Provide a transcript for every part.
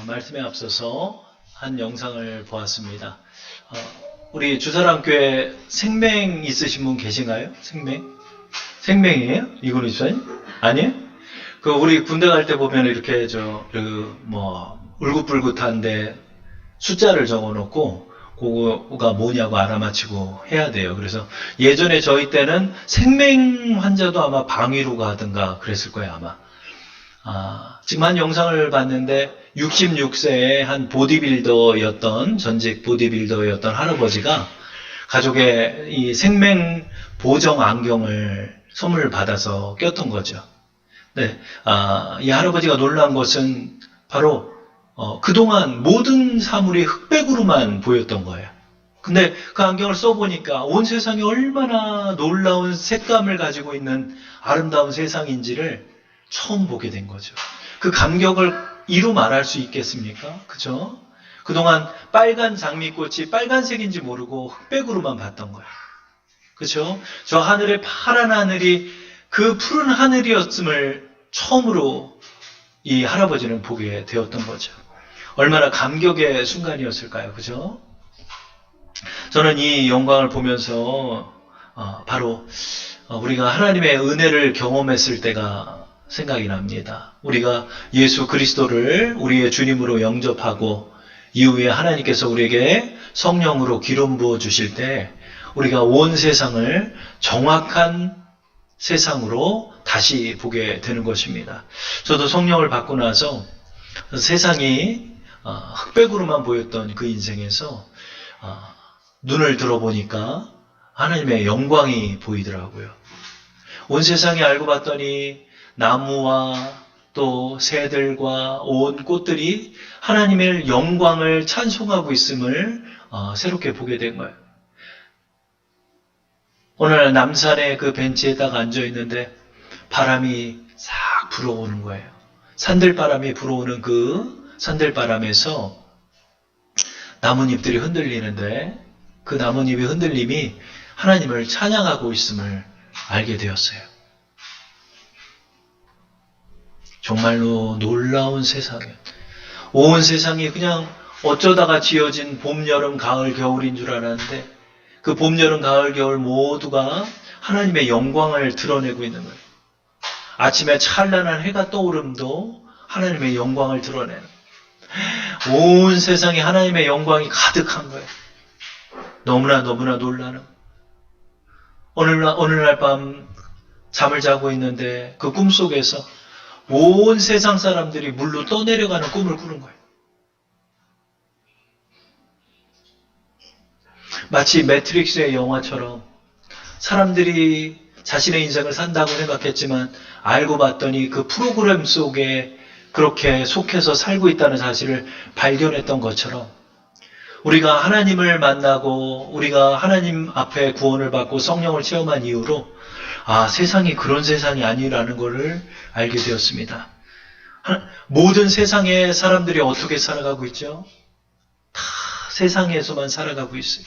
말씀에 앞서서 한 영상을 보았습니다. 우리 주사랑교회 생명 있으신 분 계신가요? 생명? 생명이에요? 이건희 주사님? 아니에요? 우리 군대 갈 때 보면 이렇게 울긋불긋한데 숫자를 적어 놓고 그거가 뭐냐고 알아맞히고 해야 돼요. 그래서 예전에 저희 때는 생명 환자도 아마 방위로 가든가 그랬을 거예요, 아마. 지금 한 영상을 봤는데 66세의 한 보디빌더였던, 전직 보디빌더였던 할아버지가 가족의 이 생명 보정 안경을 선물을 받아서 꼈던 거죠. 네, 이 할아버지가 놀란 것은 바로 그동안 모든 사물이 흑백으로만 보였던 거예요. 근데 그 안경을 써보니까 온 세상이 얼마나 놀라운 색감을 가지고 있는 아름다운 세상인지를 처음 보게 된 거죠. 그 감격을 이루 말할 수 있겠습니까? 그죠? 그동안 빨간 장미꽃이 빨간색인지 모르고 흑백으로만 봤던 거예요. 그죠? 저 하늘의 파란 하늘이 그 푸른 하늘이었음을 처음으로 이 할아버지는 보게 되었던 거죠. 얼마나 감격의 순간이었을까요? 그죠? 저는 이 영광을 보면서 바로 우리가 하나님의 은혜를 경험했을 때가 생각이 납니다. 우리가 예수 그리스도를 우리의 주님으로 영접하고 이후에 하나님께서 우리에게 성령으로 기름 부어 주실 때 우리가 온 세상을 정확한 세상으로 다시 보게 되는 것입니다. 저도 성령을 받고 나서 세상이 흑백으로만 보였던 그 인생에서 눈을 들어보니까 하나님의 영광이 보이더라고요. 온 세상에 알고 봤더니 나무와 또 새들과 온 꽃들이 하나님의 영광을 찬송하고 있음을 새롭게 보게 된 거예요. 오늘 남산의 그 벤치에 딱 앉아 있는데 바람이 싹 불어오는 거예요. 산들바람이 불어오는 그 산들바람에서 나뭇잎들이 흔들리는데 그 나뭇잎의 흔들림이 하나님을 찬양하고 있음을 알게 되었어요. 정말로 놀라운 세상이에요. 온 세상이 그냥 어쩌다가 지어진 봄, 여름, 가을, 겨울인 줄 알았는데 그 봄, 여름, 가을, 겨울 모두가 하나님의 영광을 드러내고 있는 거예요. 아침에 찬란한 해가 떠오름도 하나님의 영광을 드러내는 온 세상에 하나님의 영광이 가득한 거예요. 너무나 놀라는 어느 날 밤 잠을 자고 있는데 그 꿈속에서 온 세상 사람들이 물로 떠내려가는 꿈을 꾸는 거예요. 마치 매트릭스의 영화처럼 사람들이 자신의 인생을 산다고 생각했지만 알고 봤더니 그 프로그램 속에 그렇게 속해서 살고 있다는 사실을 발견했던 것처럼 우리가 하나님을 만나고 우리가 하나님 앞에 구원을 받고 성령을 체험한 이후로 세상이 그런 세상이 아니라는 것을 알게 되었습니다. 모든 세상의 사람들이 어떻게 살아가고 있죠? 다 세상에서만 살아가고 있어요.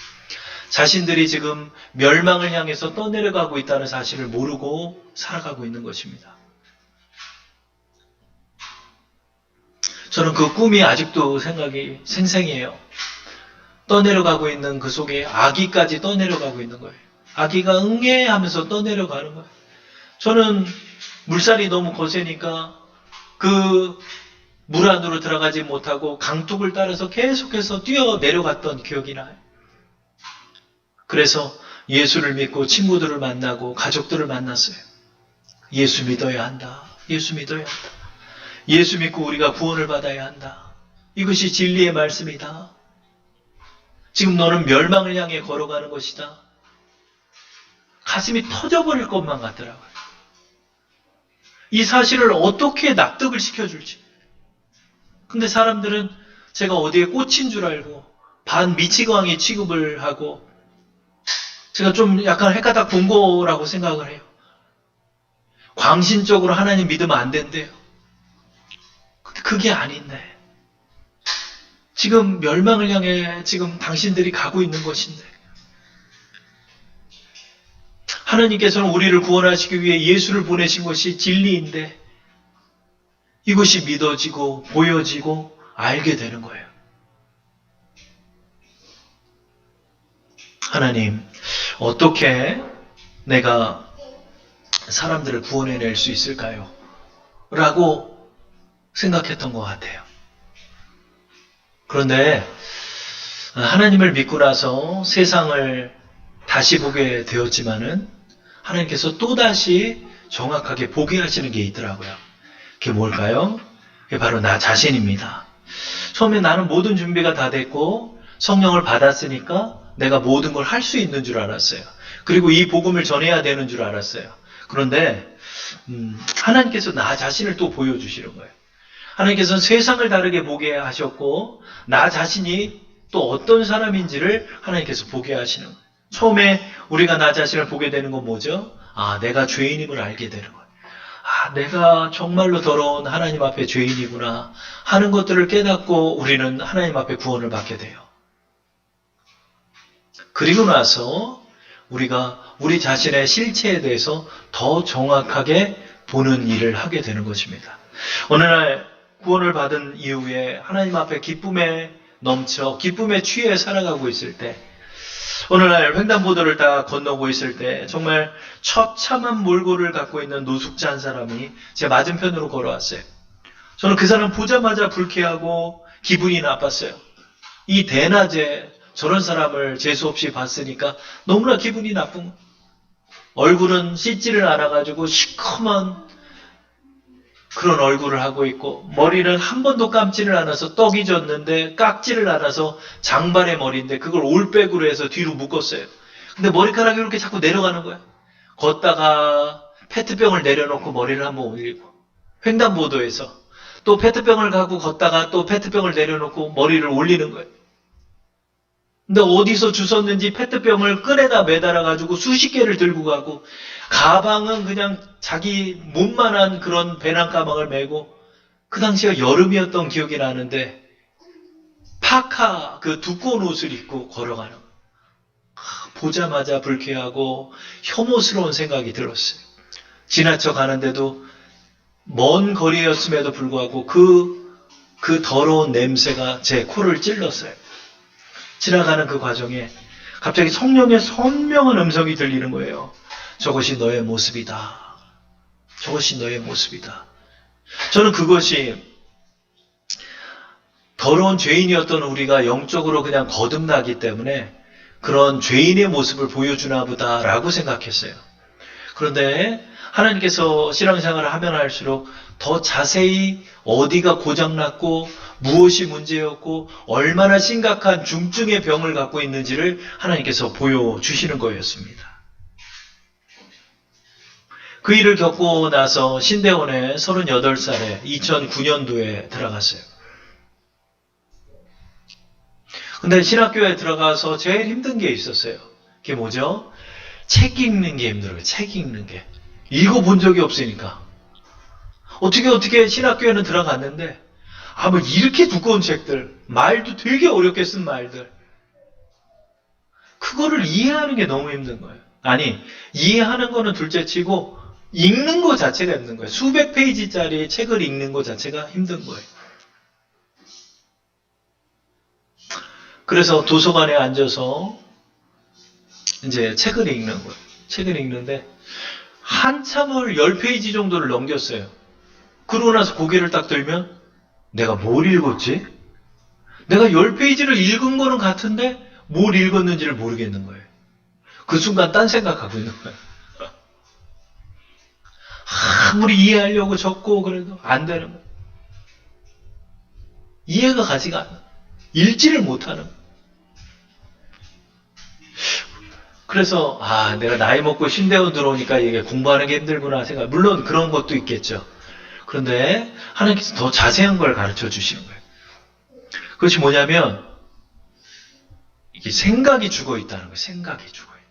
자신들이 지금 멸망을 향해서 떠내려가고 있다는 사실을 모르고 살아가고 있는 것입니다. 저는 그 꿈이 아직도 생각이 생생해요. 떠내려가고 있는 그 속에 아기까지 떠내려가고 있는 거예요. 아기가 응애 하면서 떠내려가는 거예요. 저는 물살이 너무 거세니까 그 물 안으로 들어가지 못하고 강둑을 따라서 계속해서 뛰어 내려갔던 기억이 나요. 그래서 예수를 믿고 친구들을 만나고 가족들을 만났어요. 예수 믿어야 한다. 예수 믿어야 한다. 예수 믿고 우리가 구원을 받아야 한다. 이것이 진리의 말씀이다. 지금 너는 멸망을 향해 걸어가는 것이다. 가슴이 터져버릴 것만 같더라고요. 이 사실을 어떻게 납득을 시켜줄지. 근데 사람들은 제가 어디에 꽂힌 줄 알고 반 미치광이 취급을 하고 제가 좀 약간 헷가닥 본 거라고 생각을 해요. 광신적으로 하나님 믿으면 안 된대요. 근데 그게 아닌데. 지금 멸망을 향해 지금 당신들이 가고 있는 것인데. 하나님께서는 우리를 구원하시기 위해 예수를 보내신 것이 진리인데 이것이 믿어지고 보여지고 알게 되는 거예요. 하나님, 어떻게 내가 사람들을 구원해낼 수 있을까요? 라고 생각했던 것 같아요. 그런데 하나님을 믿고 나서 세상을 다시 보게 되었지만은 하나님께서 또다시 정확하게 보게 하시는 게 있더라고요. 그게 뭘까요? 그게 바로 나 자신입니다. 처음에 나는 모든 준비가 다 됐고 성령을 받았으니까 내가 모든 걸 할 수 있는 줄 알았어요. 그리고 이 복음을 전해야 되는 줄 알았어요. 그런데 하나님께서 나 자신을 또 보여주시는 거예요. 하나님께서는 세상을 다르게 보게 하셨고 나 자신이 또 어떤 사람인지를 하나님께서 보게 하시는 거예요. 처음에 우리가 나 자신을 보게 되는 건 뭐죠? 아, 내가 죄인임을 알게 되는 거예요. 아, 내가 정말로 더러운 하나님 앞에 죄인이구나 하는 것들을 깨닫고 우리는 하나님 앞에 구원을 받게 돼요. 그리고 나서 우리가 우리 자신의 실체에 대해서 더 정확하게 보는 일을 하게 되는 것입니다. 어느 날 구원을 받은 이후에 하나님 앞에 기쁨에 넘쳐 기쁨에 취해 살아가고 있을 때 어느 날 횡단보도를 딱 건너고 있을 때 정말 처참한 몰골을 갖고 있는 노숙자 한 사람이 제 맞은편으로 걸어왔어요. 저는 그 사람 보자마자 불쾌하고 기분이 나빴어요. 이 대낮에 저런 사람을 재수없이 봤으니까 너무나 기분이 나쁜 거예요. 얼굴은 씻지를 않아가지고 시커먼 그런 얼굴을 하고 있고 머리는 한 번도 감지를 않아서 떡이 졌는데 깎지를 않아서 장발의 머리인데 그걸 올백으로 해서 뒤로 묶었어요. 근데 머리카락이 이렇게 자꾸 내려가는 거야. 걷다가 페트병을 내려놓고 머리를 한번 올리고 횡단보도에서 또 페트병을 가고 걷다가 또 페트병을 내려놓고 머리를 올리는 거예요. 근데 어디서 주웠는지 페트병을 끈에다 매달아가지고 수십 개를 들고 가고 가방은 그냥 자기 몸만한 그런 배낭 가방을 메고 그 당시가 여름이었던 기억이 나는데 파카 그 두꺼운 옷을 입고 걸어가는 거예요. 보자마자 불쾌하고 혐오스러운 생각이 들었어요. 지나쳐 가는데도 먼 거리였음에도 불구하고 그 더러운 냄새가 제 코를 찔렀어요. 지나가는 그 과정에 갑자기 성령의 선명한 음성이 들리는 거예요. 저것이 너의 모습이다. 저것이 너의 모습이다. 저는 그것이 더러운 죄인이었던 우리가 영적으로 그냥 거듭나기 때문에 그런 죄인의 모습을 보여주나 보다라고 생각했어요. 그런데 하나님께서 신앙생활을 하면 할수록 더 자세히 어디가 고장났고 무엇이 문제였고 얼마나 심각한 중증의 병을 갖고 있는지를 하나님께서 보여주시는 거였습니다. 그 일을 겪고 나서 신대원에 38살에 2009년도에 들어갔어요. 근데 신학교에 들어가서 제일 힘든 게 있었어요. 그게 뭐죠? 책 읽는 게 힘들어요. 책 읽는 게. 읽어본 적이 없으니까. 어떻게 신학교에는 들어갔는데 뭐 이렇게 두꺼운 책들, 말도 되게 어렵게 쓴 말들. 그거를 이해하는 게 너무 힘든 거예요. 아니, 이해하는 거는 둘째 치고 읽는 거 자체가 힘든 거예요. 수백 페이지짜리 책을 읽는 거 자체가 힘든 거예요. 그래서 도서관에 앉아서 이제 책을 읽는 거예요. 책을 읽는데 한참을 10페이지 정도를 넘겼어요. 그러고 나서 고개를 딱 들면 내가 뭘 읽었지? 내가 10페이지를 읽은 거는 같은데 뭘 읽었는지를 모르겠는 거예요. 그 순간 딴 생각하고 있는 거예요. 아무리 이해하려고 적고 그래도 안 되는 거예요. 이해가 가지가 않아. 읽지를 못하는 거예요. 그래서 내가 나이 먹고 신대원 들어오니까 이게 공부하는 게 힘들구나 생각. 물론 그런 것도 있겠죠. 그런데 하나님께서 더 자세한 걸 가르쳐 주시는 거예요. 그것이 뭐냐면 이게 생각이 죽어 있다는 거예요. 생각이 죽어 있어요.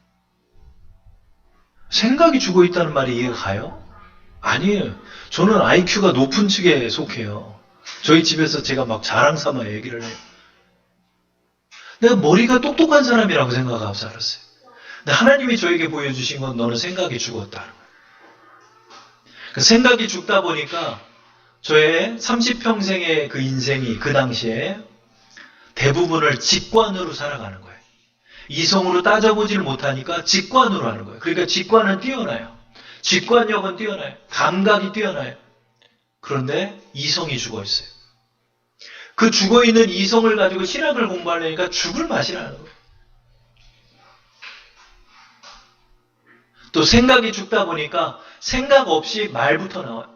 생각이 죽어 있다는 말이 이해가 가요? 아니에요. 저는 IQ가 높은 측에 속해요. 저희 집에서 제가 막 자랑 삼아 얘기를 해요. 내가 머리가 똑똑한 사람이라고 생각하고 살았어요. 근데 하나님이 저에게 보여주신 건 너는 생각이 죽었다. 생각이 죽다 보니까 저의 30평생의 그 인생이 그 당시에 대부분을 직관으로 살아가는 거예요. 이성으로 따져보지를 못하니까 직관으로 하는 거예요. 그러니까 직관은 뛰어나요. 직관력은 뛰어나요. 감각이 뛰어나요. 그런데 이성이 죽어 있어요. 그 죽어 있는 이성을 가지고 신학을 공부하려니까 죽을 맛이 나는 거예요. 또 생각이 죽다 보니까 생각 없이 말부터 나와요.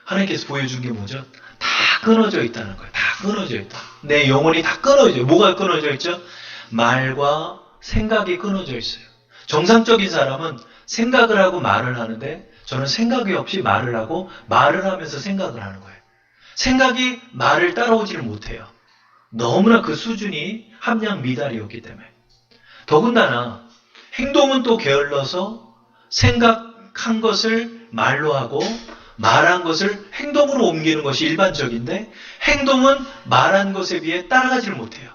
하나님께서 보여준 게 뭐죠? 다 끊어져 있다는 거예요. 다 끊어져 있다. 내 영혼이 다 끊어져 있어요. 뭐가 끊어져 있죠? 말과 생각이 끊어져 있어요. 정상적인 사람은 생각을 하고 말을 하는데 저는 생각이 없이 말을 하고 말을 하면서 생각을 하는 거예요. 생각이 말을 따라오지를 못해요. 너무나 그 수준이 함량 미달이었기 때문에. 더군다나 행동은 또 게을러서 생각한 것을 말로 하고 말한 것을 행동으로 옮기는 것이 일반적인데 행동은 말한 것에 비해 따라가지를 못해요.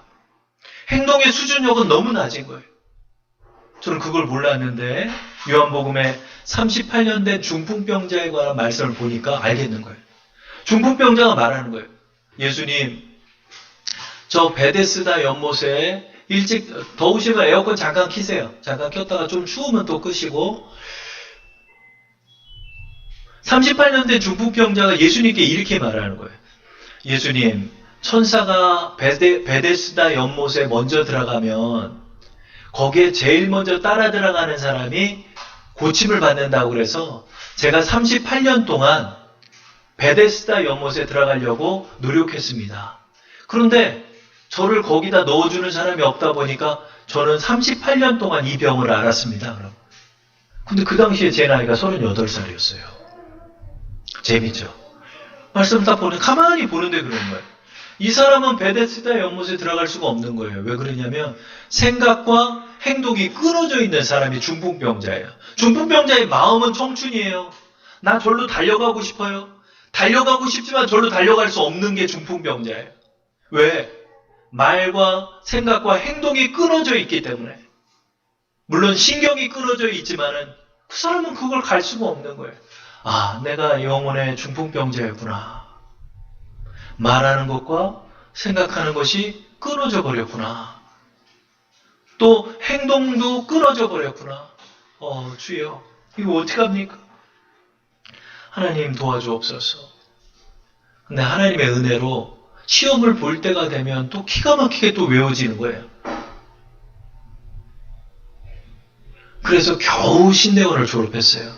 행동의 수준력은 너무 낮은 거예요. 저는 그걸 몰랐는데 요한복음에 38년 된 중풍병자에 관한 말씀을 보니까 알겠는 거예요. 중풍병자가 말하는 거예요. 예수님, 저 베데스다 연못에 일찍 더우시면 에어컨 잠깐 켜세요. 잠깐 켰다가 좀 추우면 또 끄시고 38년 된 중풍병자가 예수님께 이렇게 말하는 거예요. 예수님, 천사가 베데스다 연못에 먼저 들어가면 거기에 제일 먼저 따라 들어가는 사람이 고침을 받는다고 그래서 제가 38년 동안 베데스다 연못에 들어가려고 노력했습니다. 그런데 저를 거기다 넣어주는 사람이 없다 보니까 저는 38년 동안 이 병을 앓았습니다. 근데 그 당시에 제 나이가 38살이었어요. 재밌죠? 말씀 딱 보는, 가만히 보는데 그런 거예요. 이 사람은 베데스다 연못에 들어갈 수가 없는 거예요. 왜 그러냐면 생각과 행동이 끊어져 있는 사람이 중풍병자예요. 중풍병자의 마음은 청춘이에요. 나 절로 달려가고 싶어요. 달려가고 싶지만 절로 달려갈 수 없는 게 중풍병자예요. 왜? 말과 생각과 행동이 끊어져 있기 때문에. 물론 신경이 끊어져 있지만은 그 사람은 그걸 갈 수가 없는 거예요. 아, 내가 영혼의 중풍병자였구나. 말하는 것과 생각하는 것이 끊어져 버렸구나. 또 행동도 끊어져 버렸구나. 주여, 이거 어떡합니까? 하나님 도와주옵소서. 근데 하나님의 은혜로 시험을 볼 때가 되면 또 기가 막히게 또 외워지는 거예요. 그래서 겨우 신대원을 졸업했어요.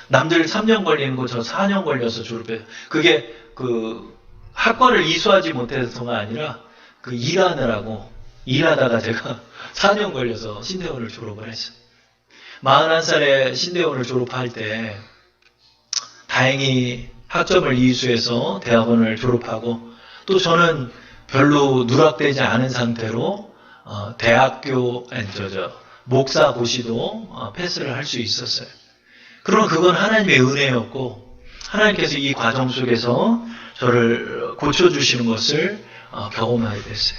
남들 3년 걸리는 거 저 4년 걸려서 졸업해요. 그게 학과를 이수하지 못해서가 아니라 일하다가 제가 4년 걸려서 신대원을 졸업을 했어요. 41살에 신대원을 졸업할 때 다행히 학점을 이수해서 대학원을 졸업하고 또 저는 별로 누락되지 않은 상태로 목사 고시도 패스를 할 수 있었어요. 그러면 그건 하나님의 은혜였고 하나님께서 이 과정 속에서 저를 고쳐주시는 것을 경험하게 됐어요.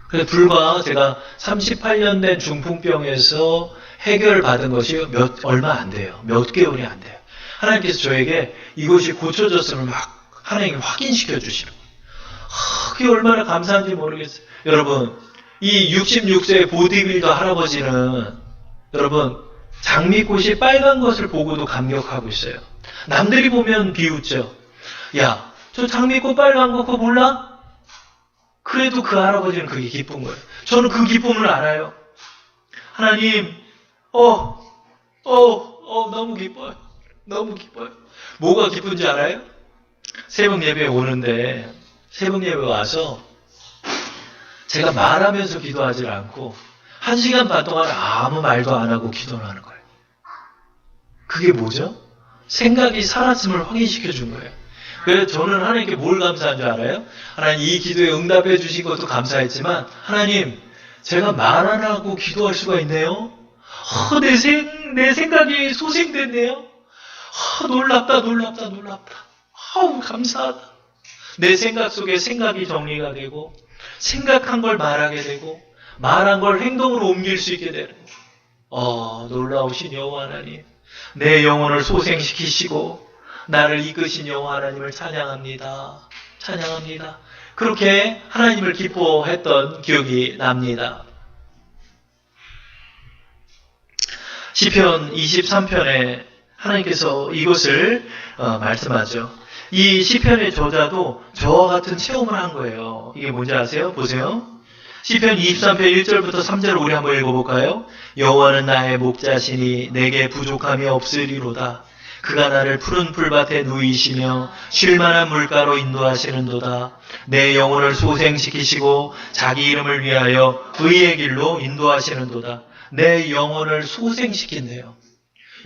그래서 불과 제가 38년 된 중풍병에서 해결받은 것이 얼마 안 돼요. 몇 개월이 안 돼요. 하나님께서 저에게 이것이 고쳐졌음을 막 하나님이 확인시켜 주시는 거예요. 그게 얼마나 감사한지 모르겠어요. 여러분, 이 66세의 보디빌더 할아버지는 여러분 장미꽃이 빨간 것을 보고도 감격하고 있어요. 남들이 보면 비웃죠. 야, 저 장미꽃 빨간 거 그거 몰라? 그래도 그 할아버지는 그게 기쁜 거예요. 저는 그 기쁨을 알아요. 하나님, 너무 기뻐요. 너무 기뻐요. 뭐가 기쁜지 알아요? 새벽 예배에 오는데 새벽 예배 와서 제가 말하면서 기도하지 않고 1시간 반 동안 아무 말도 안 하고 기도를 하는 거예요. 그게 뭐죠? 생각이 살았음을 확인시켜 준 거예요. 그래서 저는 하나님께 뭘 감사한 줄 알아요? 하나님 이 기도에 응답해 주신 것도 감사했지만 하나님 제가 말 안 하고 기도할 수가 있네요. 내 생각이 소생됐네요. 놀랍다. 감사하다. 내 생각 속에 생각이 정리가 되고 생각한 걸 말하게 되고 말한 걸 행동으로 옮길 수 있게 되는 놀라우신 여호와 하나님. 내 영혼을 소생시키시고 나를 이끄신 여호와 하나님을 찬양합니다. 찬양합니다. 그렇게 하나님을 기뻐했던 기억이 납니다. 시편 23편에 하나님께서 이것을 말씀하죠. 이 시편의 저자도 저와 같은 체험을 한 거예요. 이게 뭔지 아세요? 보세요. 시편 23편 1절부터 3절을 우리 한번 읽어볼까요? 여호와는 나의 목자시니 내게 부족함이 없으리로다. 그가 나를 푸른 풀밭에 누이시며 쉴만한 물가로 인도하시는도다. 내 영혼을 소생시키시고 자기 이름을 위하여 의의 길로 인도하시는도다. 내 영혼을 소생시킨대요.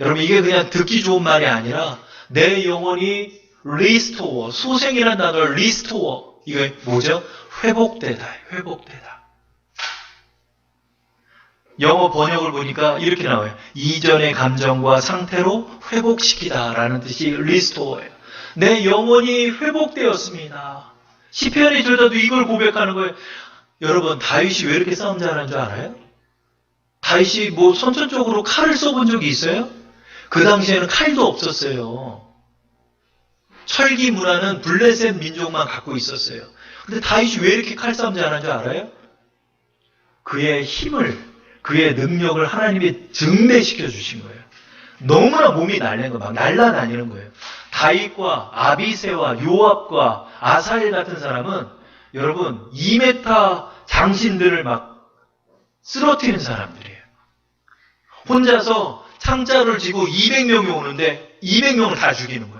여러분 이게 그냥 듣기 좋은 말이 아니라 내 영혼이 리스토어, 소생이라는 단어를 리스토어, 이게 뭐죠? 회복되다, 회복되다. 영어 번역을 보니까 이렇게 나와요. 이전의 감정과 상태로 회복시키다라는 뜻이 리스토어예요. 내 영혼이 회복되었습니다. 시편의 저자도 이걸 고백하는 거예요. 여러분 다윗이 왜 이렇게 싸움 잘하는 줄 알아요? 다윗이 뭐 선천적으로 칼을 써본 적이 있어요? 그 당시에는 칼도 없었어요. 철기 문화는 블레셋 민족만 갖고 있었어요. 근데 다윗이 왜 이렇게 칼싸움 잘하는 줄 알아요? 그의 힘을, 그의 능력을 하나님이 증대시켜 주신 거예요. 너무나 몸이 날린 거, 막 날라다니는 거예요. 다윗과 아비새와 요압과 아사엘 같은 사람은 여러분 2m 장신들을 막 쓰러뜨리는 사람들이에요. 혼자서 창자를 쥐고 200명이 오는데 200명을 다 죽이는 거예요.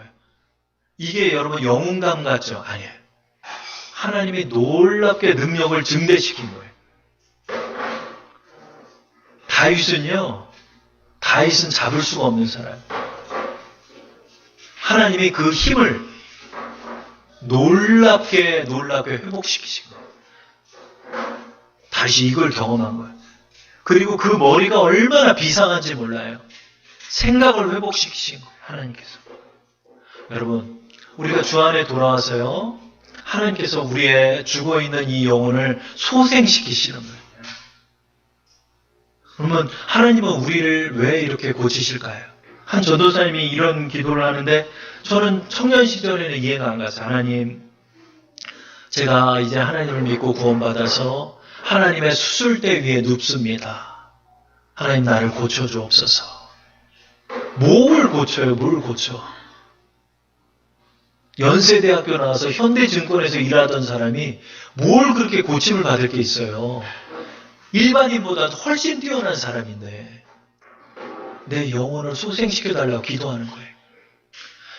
이게 여러분 영웅감 같죠? 아니에요. 하나님이 놀랍게 능력을 증대시킨 거예요. 다윗은 잡을 수가 없는 사람. 하나님이 그 힘을 놀랍게 회복시키신 거예요. 다윗이 이걸 경험한 거예요. 그리고 그 머리가 얼마나 비상한지 몰라요. 생각을 회복시키신 거예요. 하나님께서. 여러분, 우리가 주 안에 돌아와서요. 하나님께서 우리의 죽어있는 이 영혼을 소생시키시는 거예요. 그러면 하나님은 우리를 왜 이렇게 고치실까요? 한 전도사님이 이런 기도를 하는데 저는 청년 시절에는 이해가 안 갔어요. 하나님, 제가 이제 하나님을 믿고 구원받아서 하나님의 수술대 위에 눕습니다. 하나님 나를 고쳐주옵소서. 뭘 고쳐요? 뭘 고쳐? 연세대학교 나와서 현대증권에서 일하던 사람이 뭘 그렇게 고침을 받을 게 있어요? 일반인보다 훨씬 뛰어난 사람인데 내 영혼을 소생시켜달라고 기도하는 거예요.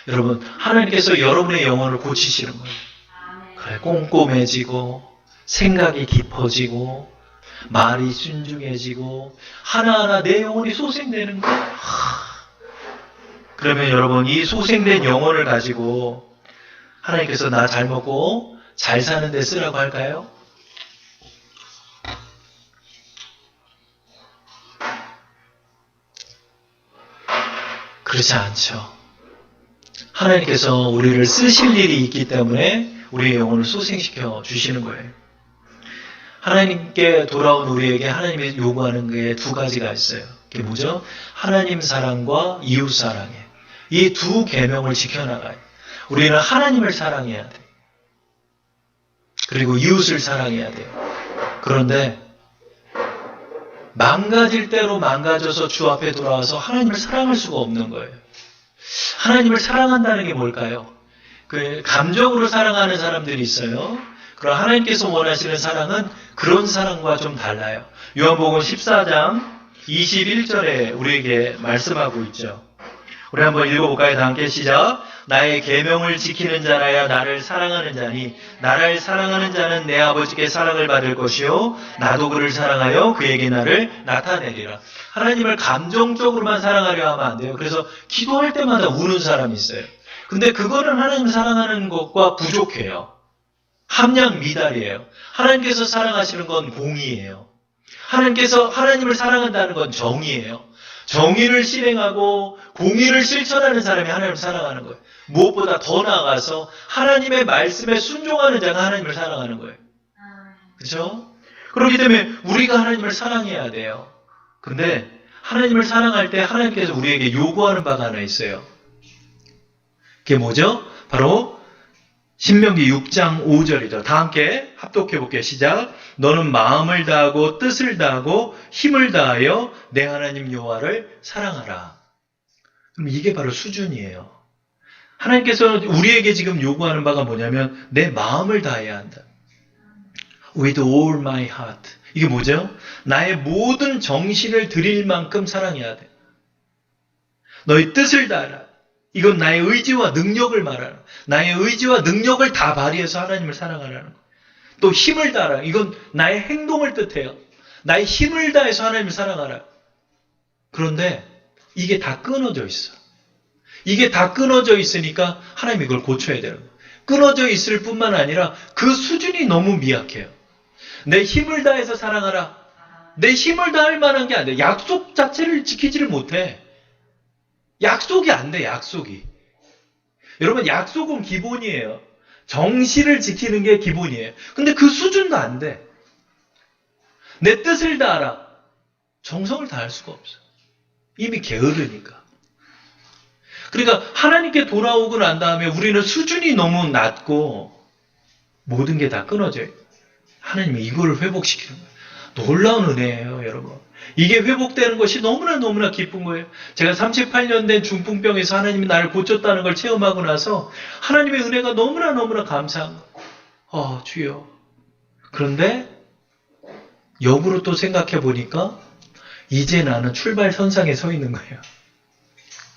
여러분, 하나님께서 여러분의 영혼을 고치시는 거예요. 그래, 꼼꼼해지고 생각이 깊어지고 말이 순중해지고 하나하나 내 영혼이 소생되는 거예요. 그러면 여러분 이 소생된 영혼을 가지고 하나님께서 나 잘 먹고 잘 사는 데 쓰라고 할까요? 그렇지 않죠. 하나님께서 우리를 쓰실 일이 있기 때문에 우리의 영혼을 소생시켜 주시는 거예요. 하나님께 돌아온 우리에게 하나님이 요구하는 게 두 가지가 있어요. 그게 뭐죠? 하나님 사랑과 이웃 사랑이에요. 이 두 계명을 지켜나가요. 우리는 하나님을 사랑해야 돼요. 그리고 이웃을 사랑해야 돼요. 그런데 망가질 대로 망가져서 주 앞에 돌아와서 하나님을 사랑할 수가 없는 거예요. 하나님을 사랑한다는 게 뭘까요? 그 감정으로 사랑하는 사람들이 있어요. 그럼 하나님께서 원하시는 사랑은 그런 사랑과 좀 달라요. 요한복음 14장 21절에 우리에게 말씀하고 있죠. 우리 한번 읽어볼까요? 다 함께 시작. 나의 계명을 지키는 자라야 나를 사랑하는 자니 나를 사랑하는 자는 내 아버지께 사랑을 받을 것이요 나도 그를 사랑하여 그에게 나를 나타내리라. 하나님을 감정적으로만 사랑하려 하면 안 돼요. 그래서 기도할 때마다 우는 사람이 있어요. 근데 그거는 하나님 사랑하는 것과 부족해요. 함량 미달이에요. 하나님께서 사랑하시는 건 공의예요. 하나님께서 하나님을 사랑한다는 건 정의예요. 정의를 실행하고 공의를 실천하는 사람이 하나님을 사랑하는 거예요. 무엇보다 더 나아가서 하나님의 말씀에 순종하는 자가 하나님을 사랑하는 거예요. 그렇죠? 그렇기 때문에 우리가 하나님을 사랑해야 돼요. 근데 하나님을 사랑할 때 하나님께서 우리에게 요구하는 바가 하나 있어요. 그게 뭐죠? 바로 신명기 6장 5절이죠. 다 함께 합독해 볼게요. 시작. 너는 마음을 다하고 뜻을 다하고 힘을 다하여 내 하나님 여호와를 사랑하라. 그럼 이게 바로 수준이에요. 하나님께서 우리에게 지금 요구하는 바가 뭐냐면 내 마음을 다해야 한다. With all my heart. 이게 뭐죠? 나의 모든 정신을 드릴 만큼 사랑해야 돼. 너의 뜻을 다하라. 이건 나의 의지와 능력을 말하는 나의 의지와 능력을 다 발휘해서 하나님을 사랑하라는 거. 또 힘을 다하라. 이건 나의 행동을 뜻해요. 나의 힘을 다해서 하나님을 사랑하라. 그런데 이게 다 끊어져 있어. 이게 다 끊어져 있으니까 하나님이 이걸 고쳐야 되는 거예요. 끊어져 있을 뿐만 아니라 그 수준이 너무 미약해요. 내 힘을 다해서 사랑하라. 내 힘을 다할 만한 게 안 돼. 약속 자체를 지키지를 못해. 약속이 안 돼, 약속이. 여러분, 약속은 기본이에요. 정시를 지키는 게 기본이에요. 근데 그 수준도 안 돼. 내 뜻을 다하라. 정성을 다할 수가 없어. 이미 게으르니까. 그러니까 하나님께 돌아오고 난 다음에 우리는 수준이 너무 낮고 모든 게 다 끊어져요. 하나님이 이거를 회복시키는 거예요. 놀라운 은혜예요, 여러분. 이게 회복되는 것이 너무나 기쁜 거예요. 제가 38년 된 중풍병에서 하나님이 나를 고쳤다는 걸 체험하고 나서 하나님의 은혜가 너무나 감사한 거예요. 주여. 그런데 역으로 또 생각해 보니까 이제 나는 출발선상에 서 있는 거예요.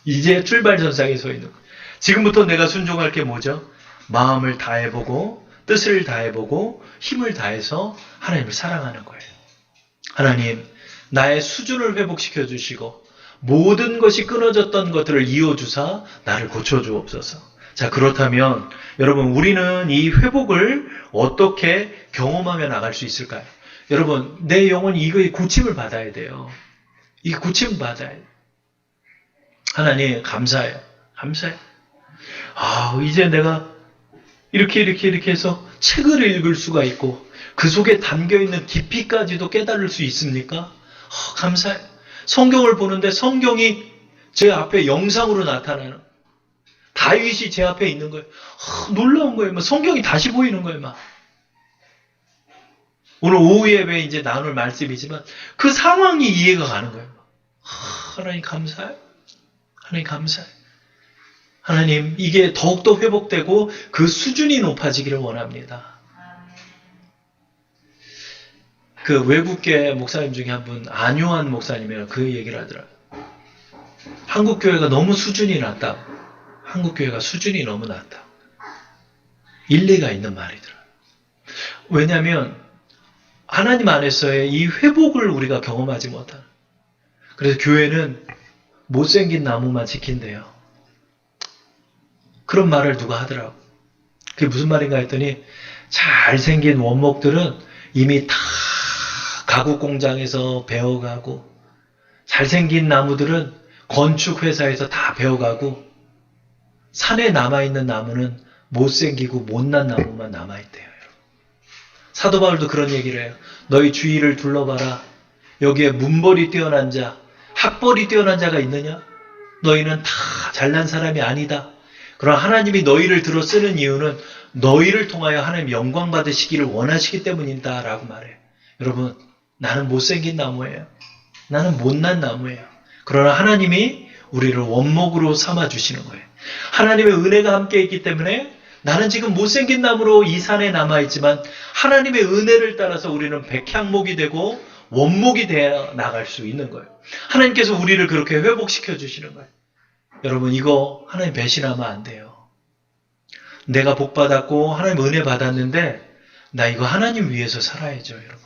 이제 출발선상에 서 있는 거예요. 지금부터 내가 순종할 게 뭐죠? 마음을 다해보고 뜻을 다해보고 힘을 다해서 하나님을 사랑하는 거예요. 하나님, 나의 수준을 회복시켜 주시고 모든 것이 끊어졌던 것들을 이어주사 나를 고쳐주옵소서. 자, 그렇다면 여러분, 우리는 이 회복을 어떻게 경험하며 나갈 수 있을까요? 여러분, 내 영혼이 이거에 고침을 받아야 돼요. 이 고침을 받아야 돼요. 하나님, 감사해요. 감사해요. 이제 내가 이렇게 해서 책을 읽을 수가 있고 그 속에 담겨있는 깊이까지도 깨달을 수 있습니까? 감사해요. 성경을 보는데 성경이 제 앞에 영상으로 나타나는 다윗이 제 앞에 있는 거예요. 놀라운 거예요. 성경이 다시 보이는 거예요. 막. 오늘 오후 예배에 이제 나눌 말씀이지만 그 상황이 이해가 가는 거예요. 하나님 감사해요. 하나님 감사해요. 하나님, 이게 더욱더 회복되고 그 수준이 높아지기를 원합니다. 그 외국계 목사님 중에 한 분, 안요한 목사님이라고 그 얘기를 하더라고요. 한국 교회가 너무 수준이 낮다. 한국 교회가 수준이 너무 낮다. 일리가 있는 말이더라고요. 왜냐하면 하나님 안에서의 이 회복을 우리가 경험하지 못하는. 그래서 교회는 못생긴 나무만 지킨대요. 그런 말을 누가 하더라고. 그게 무슨 말인가 했더니 잘생긴 원목들은 이미 다 가구 공장에서 배워가고 잘생긴 나무들은 건축회사에서 다 배워가고 산에 남아있는 나무는 못생기고 못난 나무만 남아있대요. 사도 바울도 그런 얘기를 해요. 너희 주위를 둘러봐라. 여기에 문벌이 뛰어난 자, 학벌이 뛰어난 자가 있느냐? 너희는 다 잘난 사람이 아니다. 그러나 하나님이 너희를 들어 쓰는 이유는 너희를 통하여 하나님 영광 받으시기를 원하시기 때문이다 라고 말해요. 여러분, 나는 못생긴 나무예요. 나는 못난 나무예요. 그러나 하나님이 우리를 원목으로 삼아주시는 거예요. 하나님의 은혜가 함께 있기 때문에 나는 지금 못생긴 나무로 이 산에 남아있지만 하나님의 은혜를 따라서 우리는 백향목이 되고 원목이 되어 나갈 수 있는 거예요. 하나님께서 우리를 그렇게 회복시켜 주시는 거예요. 여러분, 이거 하나님 배신하면 안 돼요. 내가 복 받았고 하나님 은혜 받았는데 나 이거 하나님 위해서 살아야죠. 여러분,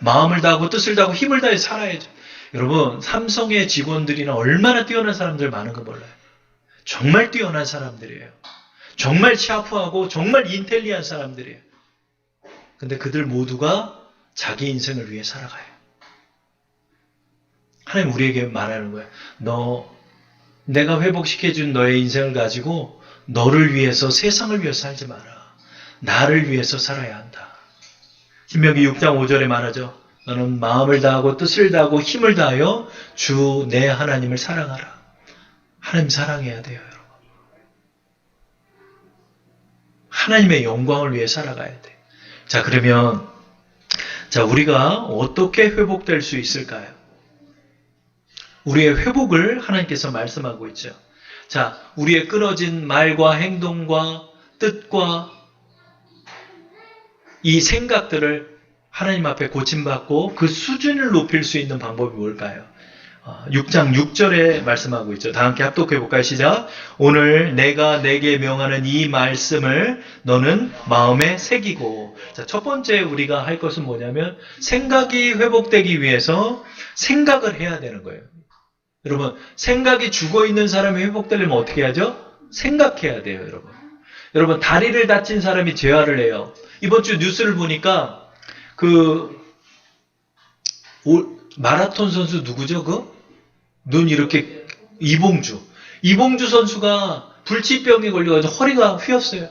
마음을 다하고 뜻을 다하고 힘을 다해 살아야죠. 여러분, 삼성의 직원들이나 얼마나 뛰어난 사람들 많은 거 몰라요. 정말 뛰어난 사람들이에요. 정말 샤프하고 정말 인텔리한 사람들이에요. 근데 그들 모두가 자기 인생을 위해 살아가요. 하나님 우리에게 말하는 거예요. 내가 회복시켜준 너의 인생을 가지고 너를 위해서, 세상을 위해서 살지 마라. 나를 위해서 살아야 한다. 신명기 6장 5절에 말하죠. 너는 마음을 다하고 뜻을 다하고 힘을 다하여 주 내 하나님을 사랑하라. 하나님 사랑해야 돼요, 여러분. 하나님의 영광을 위해 살아가야 돼. 자, 그러면 우리가 어떻게 회복될 수 있을까요? 우리의 회복을 하나님께서 말씀하고 있죠. 자, 우리의 끊어진 말과 행동과 뜻과 이 생각들을 하나님 앞에 고침받고 그 수준을 높일 수 있는 방법이 뭘까요? 6장 6절에 말씀하고 있죠. 다 함께 합독해 볼까요? 시작. 오늘 내가 내게 명하는 이 말씀을 너는 마음에 새기고. 자, 첫 번째 우리가 할 것은 뭐냐면 생각이 회복되기 위해서 생각을 해야 되는 거예요. 여러분, 생각이 죽어있는 사람이 회복되려면 어떻게 하죠? 생각해야 돼요, 여러분. 여러분, 다리를 다친 사람이 재활을 해요. 이번 주 뉴스를 보니까 마라톤 선수 누구죠? 눈 이렇게 이봉주 선수가 불치병에 걸려가지고 허리가 휘었어요.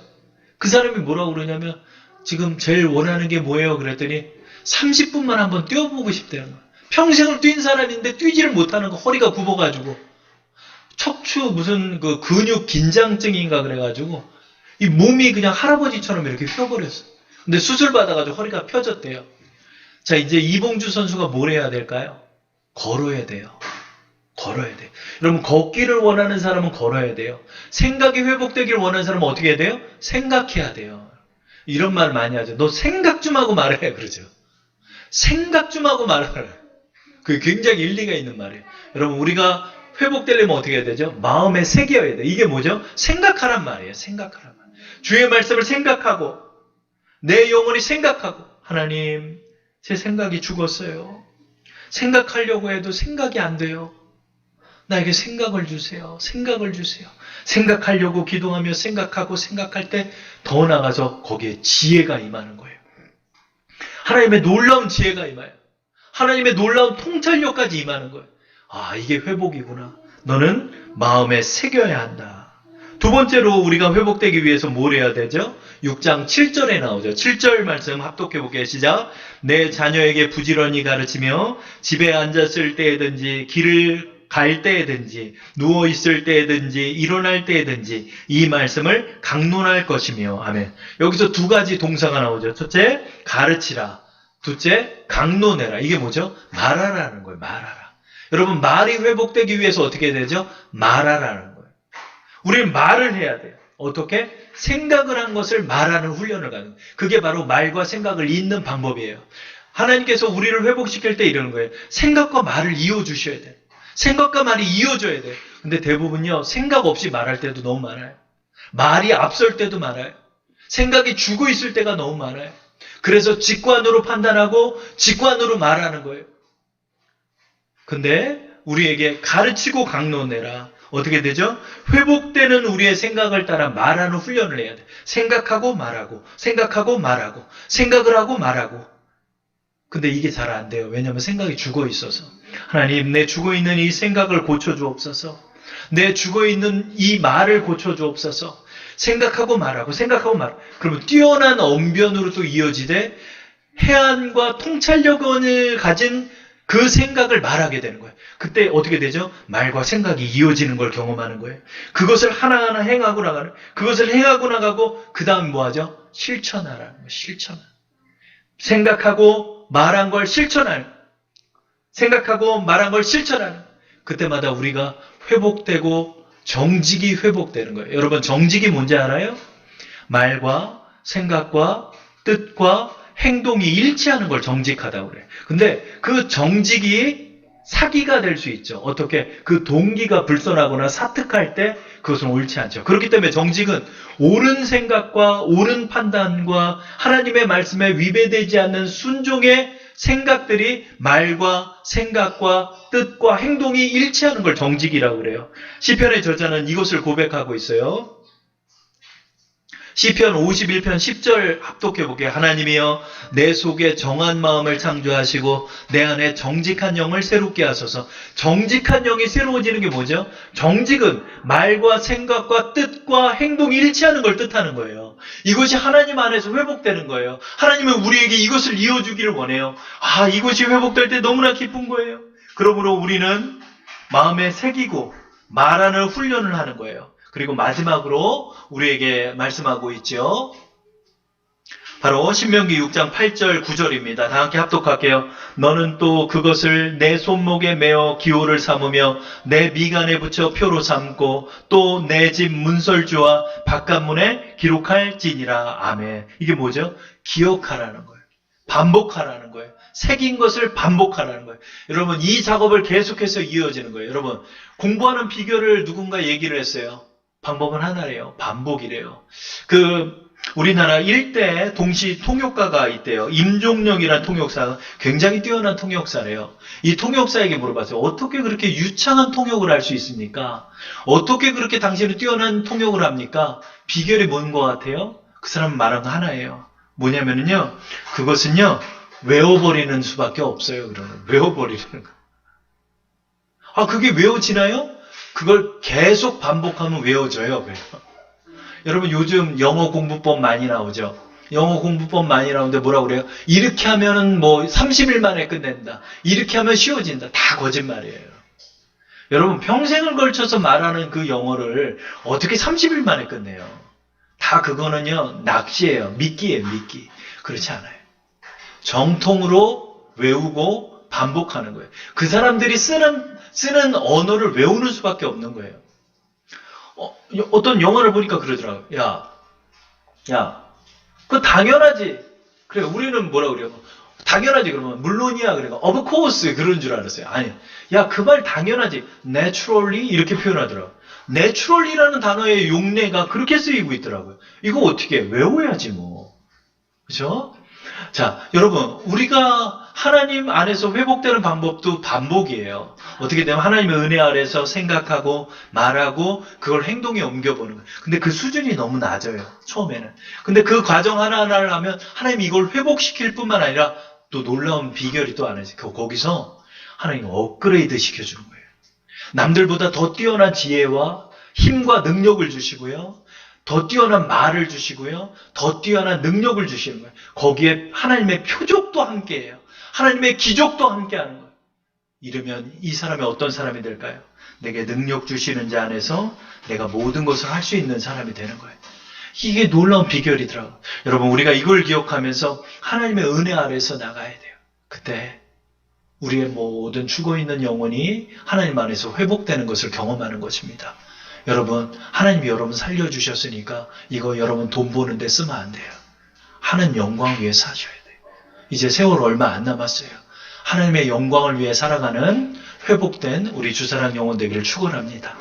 그 사람이 뭐라고 그러냐면 지금 제일 원하는 게 뭐예요? 그랬더니 30분만 한번 뛰어보고 싶다는 거예요. 평생을 뛴 사람인데 뛰지를 못하는 거, 허리가 굽어가지고 척추 무슨 근육 긴장증인가 그래가지고 이 몸이 그냥 할아버지처럼 이렇게 펴버렸어요. 근데 수술 받아가지고 허리가 펴졌대요. 자, 이제 이봉주 선수가 뭘 해야 될까요? 걸어야 돼요. 걸어야 돼요. 여러분, 걷기를 원하는 사람은 걸어야 돼요. 생각이 회복되기를 원하는 사람은 어떻게 해야 돼요? 생각해야 돼요. 이런 말 많이 하죠. 너 생각 좀 하고 말해. 그러죠. 생각 좀 하고 말하라. 그게 굉장히 일리가 있는 말이에요. 여러분, 우리가 회복되려면 어떻게 해야 되죠? 마음에 새겨야 돼요. 이게 뭐죠? 생각하란 말이에요. 생각하란 말. 주의 말씀을 생각하고 내 영혼이 생각하고 하나님, 제 생각이 죽었어요. 생각하려고 해도 생각이 안 돼요. 나에게 생각을 주세요. 생각을 주세요. 생각하려고 기도하며 생각하고 생각할 때 더 나가서 거기에 지혜가 임하는 거예요. 하나님의 놀라운 지혜가 임해요. 하나님의 놀라운 통찰력까지 임하는 거예요. 아, 이게 회복이구나. 너는 마음에 새겨야 한다. 두 번째로 우리가 회복되기 위해서 뭘 해야 되죠? 6장 7절에 나오죠. 7절 말씀 합독해 볼게요. 시작. 내 자녀에게 부지런히 가르치며 집에 앉았을 때든지 길을 갈 때든지 누워있을 때든지 일어날 때든지 이 말씀을 강론할 것이며. 아멘. 여기서 두 가지 동사가 나오죠. 첫째, 가르치라. 둘째, 강론해라. 이게 뭐죠? 말하라는 거예요. 말하라. 여러분, 말이 회복되기 위해서 어떻게 해야 되죠? 말하라는 거예요. 우리는 말을 해야 돼요. 어떻게? 생각을 한 것을 말하는 훈련을 가는 거예요. 그게 바로 말과 생각을 잇는 방법이에요. 하나님께서 우리를 회복시킬 때 이러는 거예요. 생각과 말을 이어주셔야 돼요. 생각과 말이 이어져야 돼요. 근데 대부분요, 생각 없이 말할 때도 너무 많아요. 말이 앞설 때도 많아요. 생각이 죽어 있을 때가 너무 많아요. 그래서 직관으로 판단하고 직관으로 말하는 거예요. 근데 우리에게 가르치고 강론해라. 어떻게 되죠? 회복되는 우리의 생각을 따라 말하는 훈련을 해야 돼. 생각하고 말하고, 생각하고 말하고, 생각을 하고 말하고. 근데 이게 잘 안 돼요. 왜냐하면 생각이 죽어 있어서. 하나님, 내 죽어 있는 이 생각을 고쳐주옵소서. 내 죽어 있는 이 말을 고쳐주옵소서. 생각하고 말하고, 생각하고 말하고. 그러면 뛰어난 언변으로 또 이어지되 해안과 통찰력을 가진 그 생각을 말하게 되는 거예요. 그때 어떻게 되죠? 말과 생각이 이어지는 걸 경험하는 거예요. 그것을 하나하나 행하고 나가는, 그것을 행하고 나가고, 그 다음 뭐 하죠? 실천하라는 거예요. 실천. 생각하고 말한 걸 실천하는, 생각하고 말한 걸 실천하는, 그때마다 우리가 회복되고 정직이 회복되는 거예요. 여러분, 정직이 뭔지 알아요? 말과 생각과 뜻과 행동이 일치하는 걸 정직하다고 그래요. 근데 그 정직이 사기가 될 수 있죠. 어떻게? 그 동기가 불선하거나 사특할 때 그것은 옳지 않죠. 그렇기 때문에 정직은 옳은 생각과 옳은 판단과 하나님의 말씀에 위배되지 않는 순종의 생각들이 말과 생각과 뜻과 행동이 일치하는 걸 정직이라고 그래요. 시편의 저자는 이것을 고백하고 있어요. 시편 51편 10절 합독해 볼게요. 하나님이여 내 속에 정한 마음을 창조하시고 내 안에 정직한 영을 새롭게 하소서. 정직한 영이 새로워지는 게 뭐죠? 정직은 말과 생각과 뜻과 행동이 일치하는 걸 뜻하는 거예요. 이것이 하나님 안에서 회복되는 거예요. 하나님은 우리에게 이것을 이어주기를 원해요. 이것이 회복될 때 너무나 기쁜 거예요. 그러므로 우리는 마음에 새기고 말하는 훈련을 하는 거예요. 그리고 마지막으로 우리에게 말씀하고 있죠. 바로 신명기 6장 8절 9절입니다. 다 함께 합독할게요. 너는 또 그것을 내 손목에 메어 기호를 삼으며 내 미간에 붙여 표로 삼고 또 내 집 문설주와 바깥문에 기록할지니라. 아멘. 이게 뭐죠? 기억하라는 거예요. 반복하라는 거예요. 새긴 것을 반복하라는 거예요. 여러분, 이 작업을 계속해서 이어지는 거예요. 여러분, 공부하는 비결을 누군가 얘기를 했어요. 방법은 하나래요. 반복이래요. 우리나라 일대 동시 통역가가 있대요. 임종영이라는 통역사가 굉장히 뛰어난 통역사래요. 이 통역사에게 물어봤어요. 어떻게 그렇게 유창한 통역을 할 수 있습니까? 어떻게 그렇게 당신은 뛰어난 통역을 합니까? 비결이 뭔 것 같아요? 그 사람은 말한 거 하나예요. 뭐냐면요. 그것은요. 외워버리는 수밖에 없어요. 그러면 외워버리는 거. 그게 외워지나요? 그걸 계속 반복하면 외워져요. 여러분 요즘 영어 공부법 많이 나오죠. 영어 공부법 많이 나오는데 뭐라고 그래요? 이렇게 하면은 30일 만에 끝낸다. 이렇게 하면 쉬워진다. 다 거짓말이에요. 여러분 평생을 걸쳐서 말하는 그 영어를 어떻게 30일 만에 끝내요? 다 그거는요 낚시예요. 미끼예요. 미끼. 그렇지 않아요. 정통으로 외우고 반복하는 거예요. 그 사람들이 쓰는 언어를 외우는 수밖에 없는 거예요. 어떤 영화를 보니까 그러더라고요. 야, 그거 당연하지. 그래, 우리는 뭐라 그래요? 당연하지. 그러면, 물론이야. 그러니까, of course. 그런 줄 알았어요. 아니, 야, 그 말 당연하지. naturally. 이렇게 표현하더라고요. naturally라는 단어의 용례가 그렇게 쓰이고 있더라고요. 이거 어떻게 해? 외워야지, 뭐. 그죠? 자, 여러분, 우리가 하나님 안에서 회복되는 방법도 반복이에요. 어떻게 되면 하나님의 은혜 아래서 생각하고 말하고 그걸 행동에 옮겨보는 거예요. 근데 그 수준이 너무 낮아요. 처음에는. 근데 그 과정 하나하나를 하면 하나님이 이걸 회복시킬 뿐만 아니라 또 놀라운 비결이 또 하나 있어요. 거기서 하나님 업그레이드 시켜주는 거예요. 남들보다 더 뛰어난 지혜와 힘과 능력을 주시고요. 더 뛰어난 말을 주시고요. 더 뛰어난 능력을 주시는 거예요. 거기에 하나님의 표적도 함께해요. 하나님의 기적도 함께하는 거예요. 이러면 이 사람이 어떤 사람이 될까요? 내게 능력 주시는 자 안에서 내가 모든 것을 할 수 있는 사람이 되는 거예요. 이게 놀라운 비결이더라고요. 여러분 우리가 이걸 기억하면서 하나님의 은혜 아래서 나가야 돼요. 그때 우리의 모든 죽어있는 영혼이 하나님 안에서 회복되는 것을 경험하는 것입니다. 여러분 하나님이 여러분 살려주셨으니까 이거 여러분 돈 버는데 쓰면 안 돼요. 하나님 영광 위해 사셔야 돼요. 이제 세월 얼마 안 남았어요. 하나님의 영광을 위해 살아가는 회복된 우리 주사랑 영혼 되기를 축원합니다.